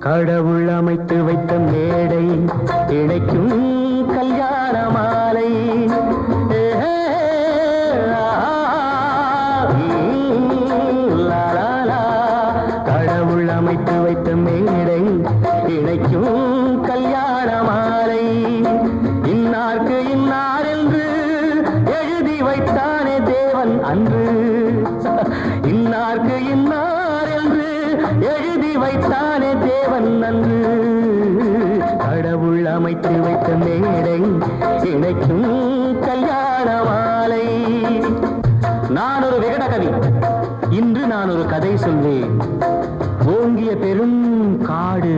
கடவுள் அமைத்து வைத்த மேடை இணைக்கும் கல்யாண மாலை. கடவுள் அமைத்து வைத்த மேடை இணைக்கும் கல்யாண மாலை. இன்னார்க்கு இன்னார் என்று எழுதி வைத்தானே தேவன் அன்று. இன்னார்க்கு இன்னார் என்று எழுதி வைத்தானே தேவன் அன்று. கடவுள் அமைத்து வைத்த மேடை இணைக்கும் கல்யாண மாலை. நான் ஒரு விகட கவி, இன்று நான் ஒரு கதை சொல்வேன். ஓங்கிய பெரும் காடு,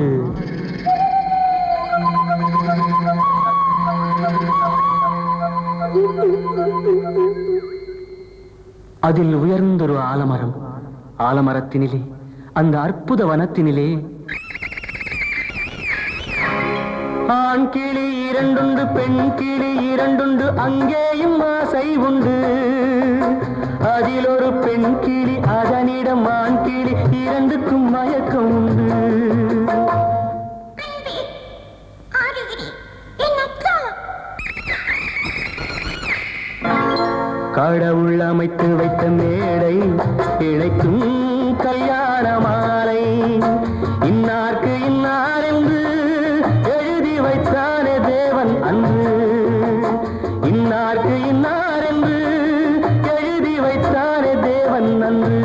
அதில் உயர்ந்தொரு ஆலமரம். ஆலமரத்தினிலே, அந்த அற்புத வனத்தினிலே ஆண் கிளி இரண்டுண்டு, பெண் கிளி இரண்டுண்டு, அங்கேயும் ஆசை உண்டு. அதில் ஒரு பெண் கிளி, அதனிடம் ஆண் கிளி, இரண்டுக்கும் மயக்கம் உண்டு. கடவுள் அமைத்து வைத்த மேடை இழைக்கும் கல்யாண மாலை. இன்னார்க்கு இன்னார் என்று எழுதி வைத்தானே தேவன் அன்று. இன்னார்க்கு இன்னார் என்று எழுதி வைத்தானே தேவன் அன்று.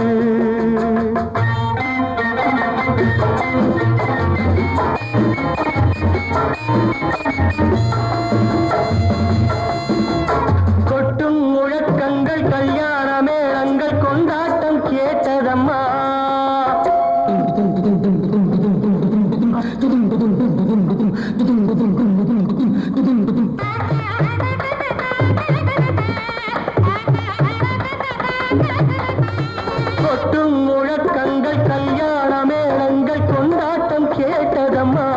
கொட்டும் முழக்கங்கள், கல்யாண மேளங்கள், கொண்டாட்டம் கேட்டதம்மா. கொட்டும் முழக்கங்கள், கல்யாண மேளங்கள், கொண்டாட்டம் கேட்டதம்மா.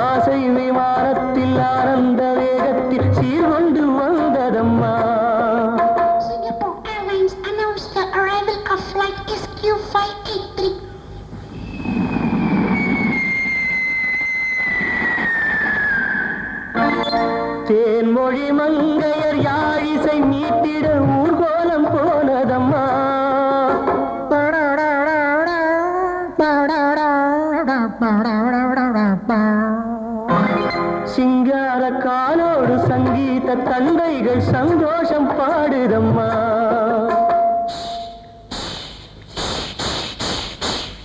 ஆசை விமானத்தில் ஆனந்த வேகத்தில் சீர்கொண்டு வந்ததம்மா. Singapore Airlines announced the arrival of flight SQ583. Thenmozhi மங்கையர் யாழிசை மீட்டிட ஊர்கோலம் போனதம்மா. சிங்கார காலோடு சங்கீத தந்தைகள் சந்தோஷம் பாடுதம்மா.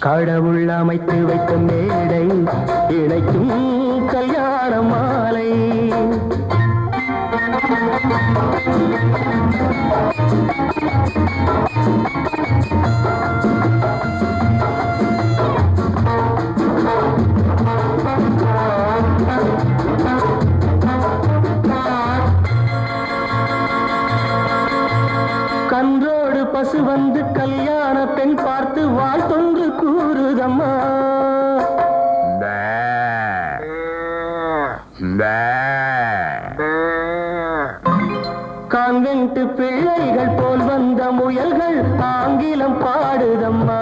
கடவுள் அமைத்து வைத்த மேடை இணைக்கும் கல்யாண மாலை. கன்றோடு பசு வந்து கல்யாண பெண் பார்த்து வாழ்த்தொன்று கூறுதம்மா. கான்வென்ட் பிள்ளைகள் போல் வந்த முயல்கள் ஆங்கிலம் பாடுதம்மா.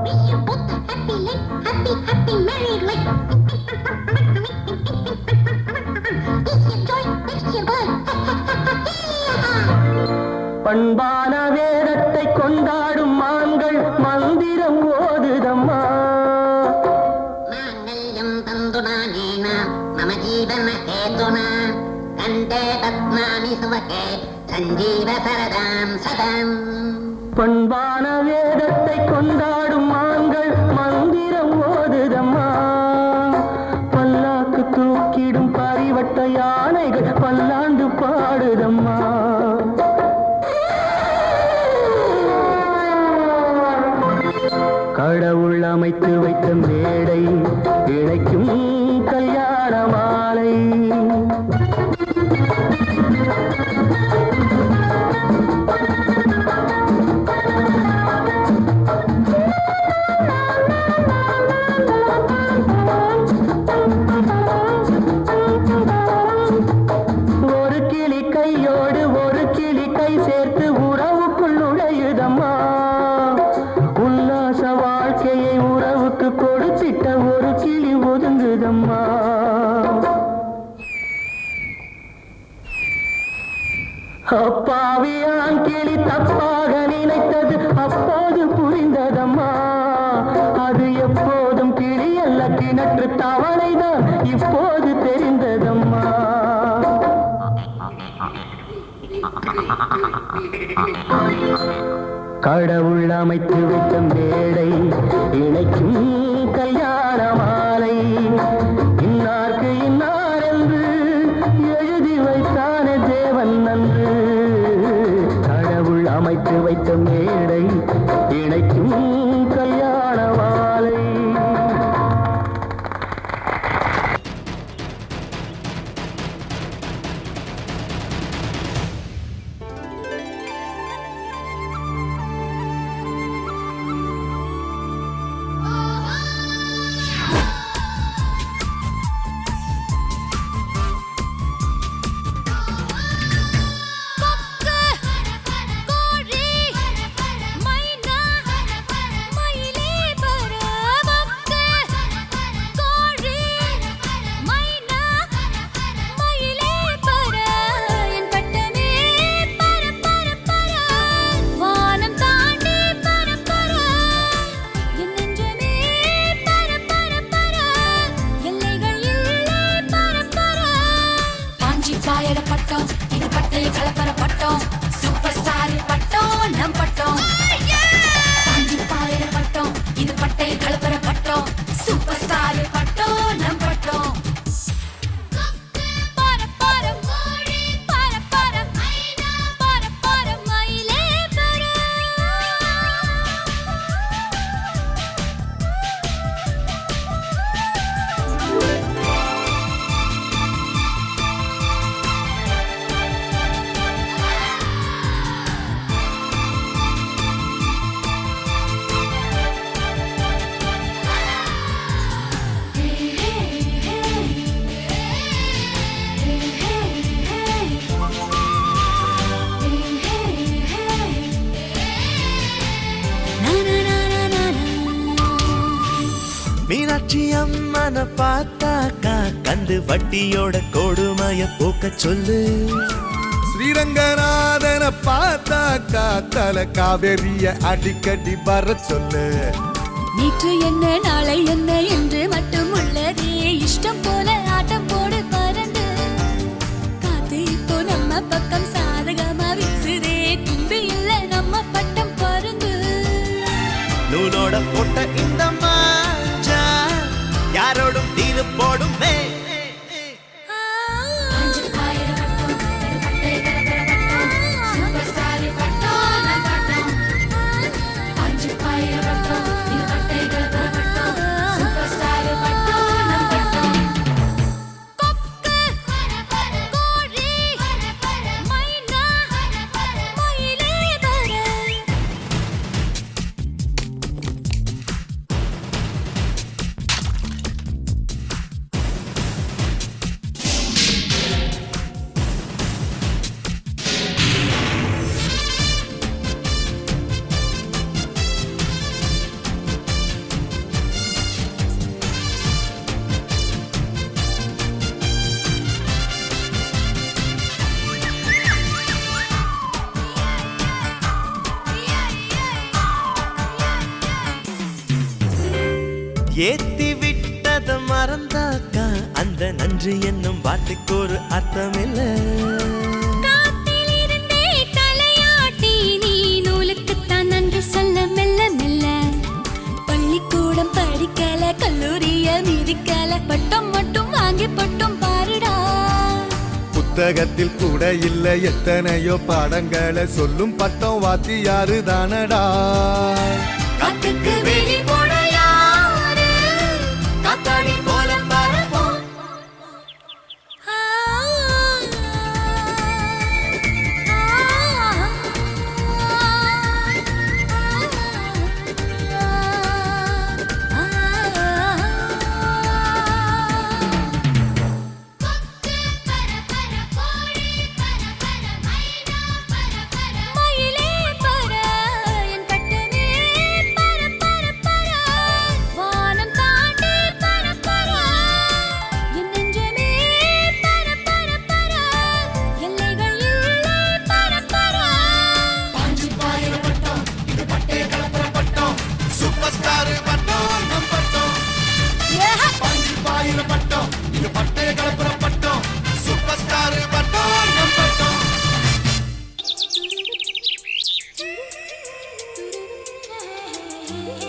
Wish you both a happy life, happy, happy married life. Wish you joy, wish you good. பண்பான வேதத்தை கொண்டாடும் மான்கள் மந்திரம் ஓதுதம்மா. மாங்கல்யம் தந்துனானேன மம ஜீவன ஹேதுனா கண்டே பத்மாமி சுவகே சஞ்சீவ சரதாம் சதம். பண்பான வேதத்தை கொண்டாடும் மான்கள் மந்திரம் ஓதுதம்மா. பல்லாக்கு தூக்கிடும் பரிவட்ட யானைகள் பல்லாண்டு பாடுதம்மா. கடவுள் அமைத்து வைத்த மேடை இணைக்கும் கல்யாண மாலை. ஒரு கிளி கையோடு ஒரு கிளி கை சேர்த்து உறவுக்குள் நுழையுதம்மா. உல்லாச வாழ்க்கையை உறவுக்கு அப்பாவியான் கிளி தப்பாக நினைத்தது அப்போது புரிந்ததம்மா. அது எப்போதும் கிளி அல்ல கிணற்று தவளைதான் இப்போது தெரிந்ததம்மா. கடவுள் அமைத்து வைத்த மேடை இணைக்கும் கல்யாண மாலை. இன்னார்க்கு இன்னார் என்று எழுதி வைத்தானே தேவன் நன்று. கடவுள் அமைத்து வைத்த மேடை இணைக்கும் கல்யாண மாலை. மீனாட்சி அம்மனை பார்த்தாக்கா கந்து வட்டியோட கொடுமைய போக்க சொல்லு. ஸ்ரீரங்கநாதனை பார்த்தாக்கா தல காவேரிய அடிக்கடி வர சொல்லு. நேற்று என்ன நாளை என்ன என்று மட்டும் உள்ளதே இஷ்டம் போல ஆட்டம் போடு பறந்து. காத்து இப்போ நம்ம பக்கம் சாதகமா வீசுதே தும்பி இல்ல நம்ம பட்டம் பறந்து. நூலோட போட்ட இந்த மாஞ்சா யாரோடும் தீரு போடுமே. ஏத்தி விட்டத மறந்தாக்கா அந்த நன்றி என்னும் வார்த்தைக்கு ஒரு அர்த்தம் இல்ல. காத்திலிருந்தே தலையாட்டி நீ நூலுக்குத்தான் நன்றி சொல்ல மெல்ல மெல்ல. பள்ளிக்கூடம் படிக்கல கல்லூரிய மிதிக்கல பட்டம் மட்டும் வாங்கி பட்டம் பாருடா. புத்தகத்தில் கூட இல்ல எத்தனையோ பாடங்களை சொல்லும் பட்டம் வாத்தியாரு தானடா. காத்துக்கு வெளி போட யாரு காத்தாடி கோலம் பரப்போம். மயிலே பர என் பட்டமே ஏ